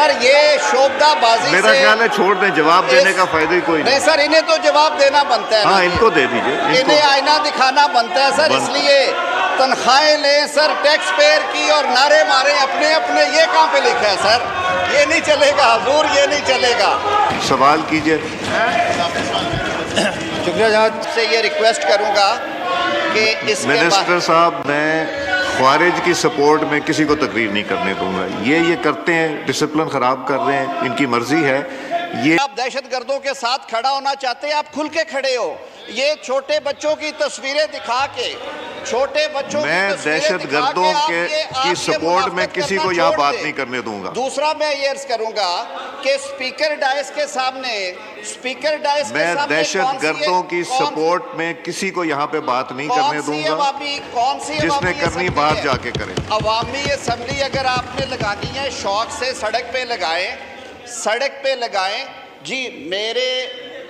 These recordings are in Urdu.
سر یہ شوبدہ بازی میرا خیال ہے چھوڑ دیں، جواب دینے کا فائدہ ہی کوئی نہیں نہیں. سر، انہیں تو جواب دینا بنتا ہے. ہاں ان کو دے دیجیے. انہیں آئینہ دکھانا بنتا ہے سر. اس لیے تنخواہیں لیں سر ٹیکس پیئر کی اور نعرے مارے اپنے اپنے. یہ کہاں پہ لکھا ہے سر؟ یہ نہیں چلے گا حضور، یہ نہیں چلے گا. سوال کیجیے. شکریہ جناب سے یہ ریکویسٹ کروں گا کہ اس کے منسٹر صاحب میں خوارج کی سپورٹ میں کسی کو تقریر نہیں کرنے دوں گا. یہ کرتے ہیں، ڈسپلن خراب کر رہے ہیں، ان کی مرضی ہے. یہ آپ دہشت گردوں کے ساتھ کھڑا ہونا چاہتے ہیں، آپ کھل کے کھڑے ہو. یہ چھوٹے بچوں کی تصویریں دکھا کے، چھوٹے بچوں میں دہشت گردوں کی سپورٹ میں کسی کو یہاں بات نہیں کرنے دوں گا. دوسرا میں یہ عرض کروں گا کہ اسپیکر ڈائس کے سامنے میں دہشت گردوں کی سپورٹ میں کسی کو یہاں پہ بات نہیں کرنے دوں گا. جس نے کرنی باہر جا کے کرے. عوامی اسمبلی اگر آپ نے لگانی ہے شوق سے سڑک پہ لگائیں، سڑک پہ لگائیں. جی میرے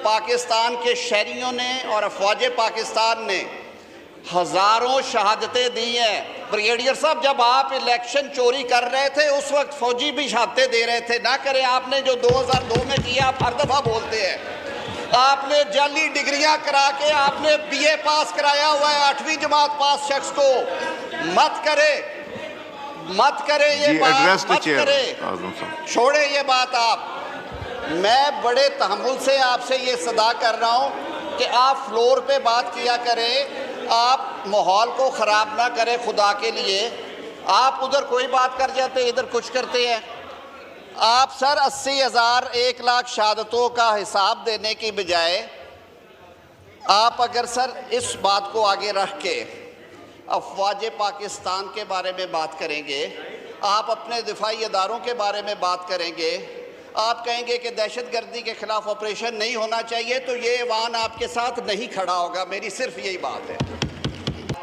پاکستان کے شہریوں نے اور افواج پاکستان نے ہزاروں شہادتیں دی ہیں. بریگیڈیئر صاحب جب آپ الیکشن چوری کر رہے تھے اس وقت فوجی بھی شہادتیں دے رہے تھے. نہ کریں آپ نے جو 2002 میں کیا، آپ ہر دفعہ بولتے ہیں. آپ نے جعلی ڈگریاں کرا کے آپ نے بی اے پاس کرایا ہوا ہے 8ویں جماعت پاس شخص کو. مت کرے یہ بات، مت کرے، چھوڑے یہ بات. آپ میں بڑے تحمل سے آپ سے یہ صدا کر رہا ہوں کہ آپ فلور پہ بات کیا کریں، آپ ماحول کو خراب نہ کریں خدا کے لیے. آپ ادھر کوئی بات کر جاتے، ادھر کچھ کرتے ہیں. آپ سر 80,000 1 لاکھ شہادتوں کا حساب دینے کی بجائے آپ اگر سر اس بات کو آگے رکھ کے افواج پاکستان کے بارے میں بات کریں گے، آپ اپنے دفاعی اداروں کے بارے میں بات کریں گے، آپ کہیں گے کہ دہشت گردی کے خلاف آپریشن نہیں ہونا چاہیے، تو یہ ایوان آپ کے ساتھ نہیں کھڑا ہوگا. میری صرف یہی بات ہے.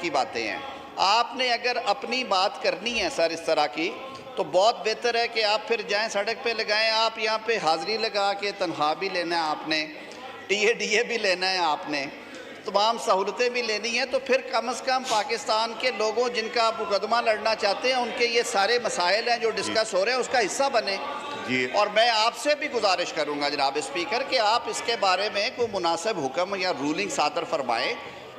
کی باتیں ہیں. آپ نے اگر اپنی بات کرنی ہے سر اس طرح کی تو بہت بہتر ہے کہ آپ پھر جائیں سڑک پہ لگائیں. آپ یہاں پہ حاضری لگا کے تنخواہ بھی لینا ہے آپ نے، ٹی اے بھی لینا ہے آپ نے، تمام سہولتیں بھی لینی ہیں. تو پھر کم از کم پاکستان کے لوگوں جن کا آپ مقدمہ لڑنا چاہتے ہیں ان کے یہ سارے مسائل ہیں جو ڈسکس ہو رہے ہیں اس کا حصہ بنے. اور میں آپ سے بھی گزارش کروں گا جناب اسپیکر کہ آپ اس کے بارے میں کوئی مناسب حکم یا رولنگ صادر فرمائیں.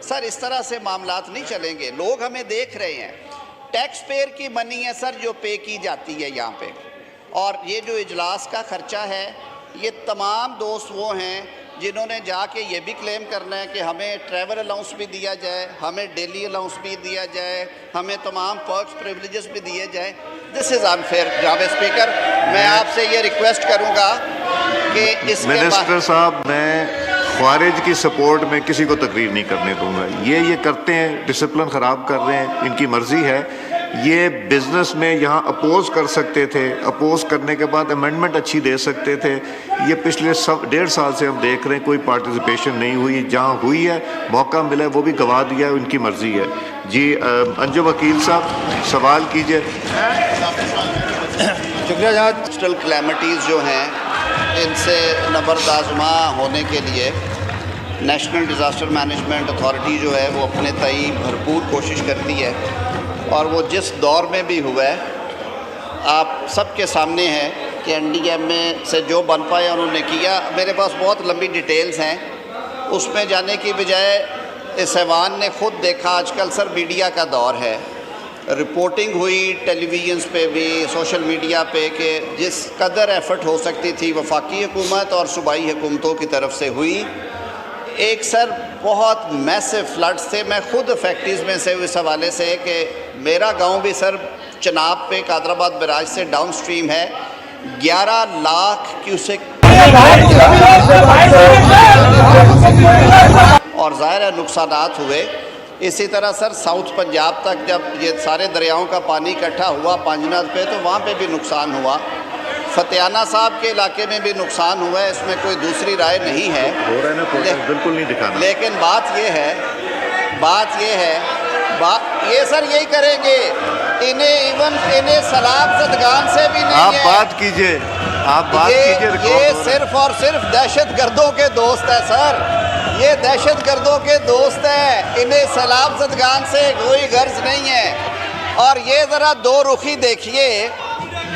سر اس طرح سے معاملات نہیں چلیں گے. لوگ ہمیں دیکھ رہے ہیں. ٹیکس پیئر کی منی ہے سر جو پے کی جاتی ہے یہاں پہ. اور یہ جو اجلاس کا خرچہ ہے یہ تمام دوست وہ ہیں جنہوں نے جا کے یہ بھی کلیم کرنا ہے کہ ہمیں ٹریول الاؤنس بھی دیا جائے، ہمیں ڈیلی الاؤنس بھی دیا جائے، ہمیں تمام پرکس پریولیجز بھی دیے جائیں. دس از انفیئر. جناب اسپیکر میں آپ سے یہ ریکویسٹ کروں گا کہ اس کے منسٹر صاحب میں خوارج کی سپورٹ میں کسی کو تقریر نہیں کرنے دوں گا. یہ کرتے ہیں، ڈسپلن خراب کر رہے ہیں، ان کی مرضی ہے. یہ بزنس میں یہاں اپوز کر سکتے تھے، اپوز کرنے کے بعد امینڈمنٹ اچھی دے سکتے تھے. یہ پچھلے 1.5 سال سے ہم دیکھ رہے ہیں کوئی پارٹیسپیشن نہیں ہوئی. جہاں ہوئی ہے موقع ملا ہے وہ بھی گوا دیا ہے، ان کی مرضی ہے. جی انجم وکیل صاحب سوال کیجئے. شکریہ جناب. نیشنل کلیمٹیز جو ہیں ان سے نبرد آزما ہونے کے لیے نیشنل ڈیزاسٹر مینجمنٹ اتھارٹی جو ہے وہ اپنے تئیں بھرپور کوشش کرتی ہے. اور وہ جس دور میں بھی ہوا ہے آپ سب کے سامنے ہے کہ این ڈی ایم اے سے جو بن پایا انہوں نے کیا. میرے پاس بہت لمبی ڈیٹیلز ہیں، اس میں جانے کی بجائے اس ایوان نے خود دیکھا. آج کل سر میڈیا کا دور ہے، رپورٹنگ ہوئی ٹیلی ویژنز پہ بھی، سوشل میڈیا پہ، کہ جس قدر ایفرٹ ہو سکتی تھی وفاقی حکومت اور صوبائی حکومتوں کی طرف سے ہوئی. ایک سر بہت میسو فلڈز تھے. میں خود افیکٹیز میں سے اس حوالے سے کہ میرا گاؤں بھی سر چناب پہ قادر آباد براج سے ڈاؤن سٹریم ہے. 11 لاکھ کیوسک اور ظاہر ہے نقصانات ہوئے. اسی طرح سر ساؤتھ پنجاب تک جب یہ سارے دریاؤں کا پانی اکٹھا ہوا پانجناد پہ تو وہاں پہ بھی نقصان ہوا. فتیانہ صاحب کے علاقے میں بھی نقصان ہوا ہے، اس میں کوئی دوسری رائے نہیں ہے. بالکل نہیں دکھانا. لیکن بات یہ ہے یہ سر یہی کریں گے. انہیں سلام زدگان سے بھی نہیں ہے. آپ بات کیجئے. یہ صرف اور صرف دہشت گردوں کے دوست ہے سر. یہ دہشت گردوں کے دوست ہیں. انہیں سلام زدگان سے کوئی غرض نہیں ہے. اور یہ ذرا دو رخی دیکھیے،